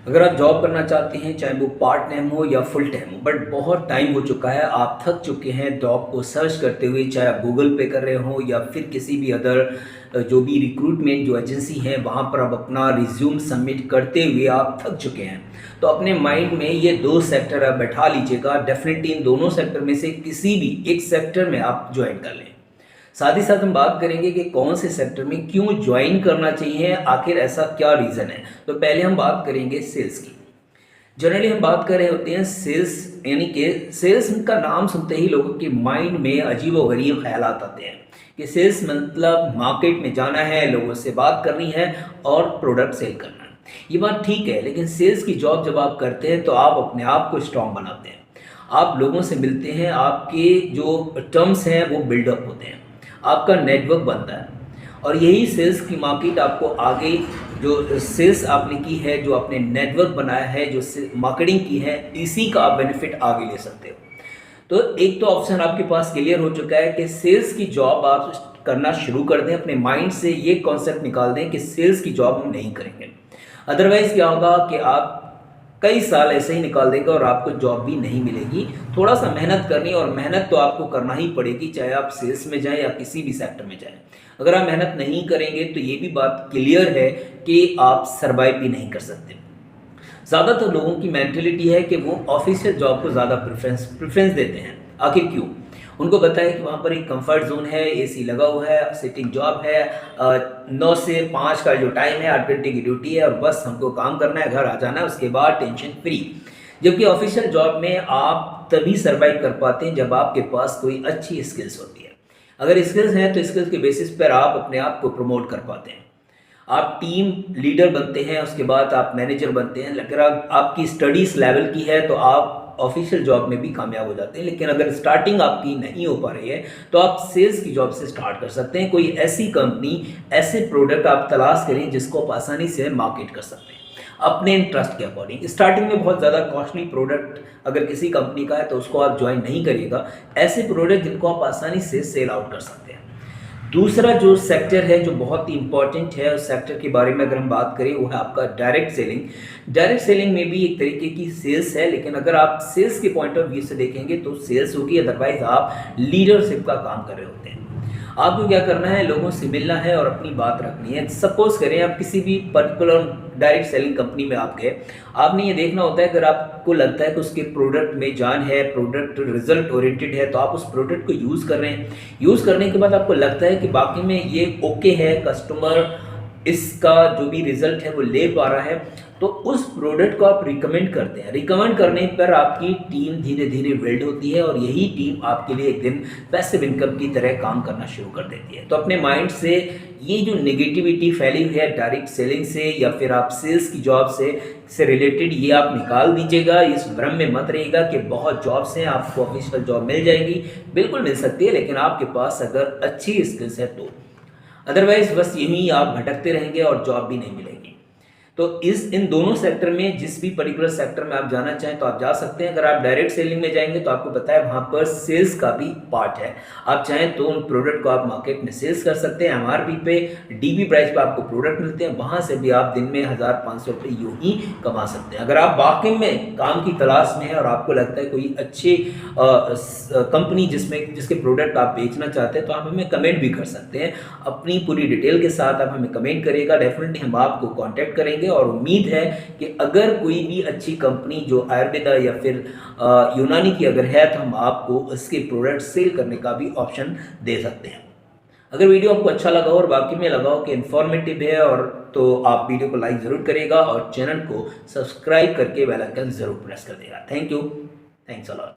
अगर आप जॉब करना चाहते हैं, चाहे वो पार्ट टाइम हो या फुल टाइम हो, बट बहुत टाइम हो चुका है, आप थक चुके हैं जॉब को सर्च करते हुए, चाहे आप गूगल पे कर रहे हो या फिर किसी भी अदर जो भी रिक्रूटमेंट जो एजेंसी है वहाँ पर आप अपना रिज्यूम सबमिट करते हुए आप थक चुके हैं। तो अपने माइंड में ये दो सेक्टर आप बैठा लीजिएगा, डेफिनेटली इन दोनों सेक्टर में से किसी भी एक सेक्टर में आप ज्वाइन कर लें। साथ ही साथ हम बात करेंगे कि कौन से सेक्टर में क्यों ज्वाइन करना चाहिए, आखिर ऐसा क्या रीज़न है। तो पहले हम बात करेंगे सेल्स की। जनरली हम बात कर रहे होते हैं सेल्स, यानी कि सेल्स का नाम सुनते ही लोगों के माइंड में अजीब व गरीब ख्यालात आते हैं कि सेल्स मतलब मार्केट में जाना है, लोगों से बात करनी है और प्रोडक्ट सेल करना है। ये बात ठीक है, लेकिन सेल्स की जॉब जब आप करते हैं तो आप अपने आप को स्ट्रांग बनाते हैं, आप लोगों से मिलते हैं, आपके जो टर्म्स हैं वो बिल्डअप होते हैं, आपका नेटवर्क बनता है और यही सेल्स की मार्केट आपको आगे, जो सेल्स आपने की है, जो आपने नेटवर्क बनाया है, जो मार्केटिंग की है, इसी का आप बेनिफिट आगे ले सकते हो। तो एक तो ऑप्शन आपके पास क्लियर हो चुका है कि सेल्स की जॉब आप करना शुरू कर दें, अपने माइंड से ये कॉन्सेप्ट निकाल दें कि सेल्स की जॉब हम नहीं करेंगे। अदरवाइज़ क्या होगा कि आप कई साल ऐसे ही निकाल देंगे और आपको जॉब भी नहीं मिलेगी। थोड़ा सा मेहनत करनी, और मेहनत तो आपको करना ही पड़ेगी, चाहे आप सेल्स में जाएं या किसी भी सेक्टर में जाएं। अगर आप मेहनत नहीं करेंगे तो ये भी बात क्लियर है कि आप सर्वाइव भी नहीं कर सकते। ज़्यादातर लोगों की मेंटेलिटी है कि वो ऑफिशियल जॉब को ज़्यादा प्रेफरेंस देते हैं। आखिर क्यों? उनको पता है कि वहाँ पर एक कंफर्ट जोन है, एसी लगा हुआ है, सिटिंग जॉब है, 9 से 5 का जो टाइम है, 8 घंटे की ड्यूटी है और बस हमको काम करना है, घर आ जाना है, उसके बाद टेंशन फ्री। जबकि ऑफिशियल जॉब में आप तभी सर्वाइव कर पाते हैं जब आपके पास कोई अच्छी स्किल्स होती है। अगर स्किल्स हैं तो स्किल्स के बेसिस पर आप अपने आप को प्रमोट कर पाते हैं, आप टीम लीडर बनते हैं, उसके बाद आप मैनेजर बनते हैं। अगर आपकी स्टडीज़ लेवल की है तो आप ऑफिशियल जॉब में भी कामयाब हो जाते हैं। लेकिन अगर स्टार्टिंग आपकी नहीं हो पा रही है तो आप सेल्स की जॉब से स्टार्ट कर सकते हैं। कोई ऐसी कंपनी, ऐसे प्रोडक्ट आप तलाश करें जिसको आप आसानी से मार्केट कर सकते हैं अपने इंटरेस्ट के अकॉर्डिंग। स्टार्टिंग में बहुत ज़्यादा कॉस्टली प्रोडक्ट अगर किसी कंपनी का है तो उसको आप ज्वाइन नहीं करिएगा। ऐसे प्रोडक्ट जिनको आप आसानी से सेल आउट कर सकते हैं। दूसरा जो सेक्टर है जो बहुत ही इंपॉर्टेंट है, उस सेक्टर के बारे में अगर हम बात करें, वो है आपका डायरेक्ट सेलिंग। डायरेक्ट सेलिंग में भी एक तरीके की सेल्स है, लेकिन अगर आप सेल्स के पॉइंट ऑफ व्यू से देखेंगे तो सेल्स होगी, अदरवाइज आप लीडरशिप का काम कर रहे होते हैं। आपको क्या करना है, लोगों से मिलना है और अपनी बात रखनी है। सपोज करें आप किसी भी पर्टिकुलर डायरेक्ट सेलिंग कंपनी में आप गए, आपने ये देखना होता है अगर आपको लगता है कि उसके प्रोडक्ट में जान है, प्रोडक्ट रिजल्ट ओरिएंटेड है, तो आप उस प्रोडक्ट को यूज़ कर रहे हैं। यूज़ करने के बाद आपको लगता है कि बाकी में ये ओके है, कस्टमर इसका जो भी रिजल्ट है वो ले पा रहा है, तो उस प्रोडक्ट को आप रिकमेंड करते हैं। रिकमेंड करने पर आपकी टीम धीरे धीरे बिल्ड होती है और यही टीम आपके लिए एक दिन पैसिव इनकम की तरह काम करना शुरू कर देती है। तो अपने माइंड से ये जो नेगेटिविटी फैली हुई है डायरेक्ट सेलिंग से या फिर आप सेल्स की जॉब से रिलेटेड, ये आप निकाल दीजिएगा। इस भ्रम में मत रहिएगा कि बहुत जॉब्स हैं, आपको ऑफिशियल जॉब मिल जाएगी। बिल्कुल मिल सकती है, लेकिन आपके पास अगर अच्छी स्किल्स है तो। अदरवाइज बस यहीं आप भटकते रहेंगे और जॉब भी नहीं मिलेगी। तो इन दोनों सेक्टर में जिस भी पर्टिकुलर सेक्टर में आप जाना चाहें तो आप जा सकते हैं। अगर आप डायरेक्ट सेलिंग में जाएंगे तो आपको पता है वहाँ पर सेल्स का भी पार्ट है। आप चाहें तो उन प्रोडक्ट को आप मार्केट में सेल्स कर सकते हैं। एमआरपी पे, डीबी प्राइस पे आपको प्रोडक्ट मिलते हैं, वहाँ से भी आप दिन में 1500 रुपये यूँ ही कमा सकते हैं। अगर आप वाकई में काम की तलाश में है और आपको लगता है कोई अच्छी कंपनी जिसके प्रोडक्ट आप बेचना चाहते हैं तो आप हमें कमेंट भी कर सकते हैं। अपनी पूरी डिटेल के साथ आप हमें कमेंट करिएगा, डेफिनेटली हम आपको कॉन्टैक्ट करेंगे। और उम्मीद है कि अगर कोई भी अच्छी कंपनी जो आयुर्वेदा या फिर यूनानी की अगर है तो हम आपको उसके प्रोडक्ट सेल करने का भी ऑप्शन दे सकते हैं। अगर वीडियो आपको अच्छा लगा और वाकई में लगा हो कि इन्फॉर्मेटिव है और तो आप वीडियो को लाइक ज़रूर करिएगा और चैनल को सब्सक्राइब करके बेल आइकन ज़रूर प्रेस कर देगा। Thank you, thanks a lot.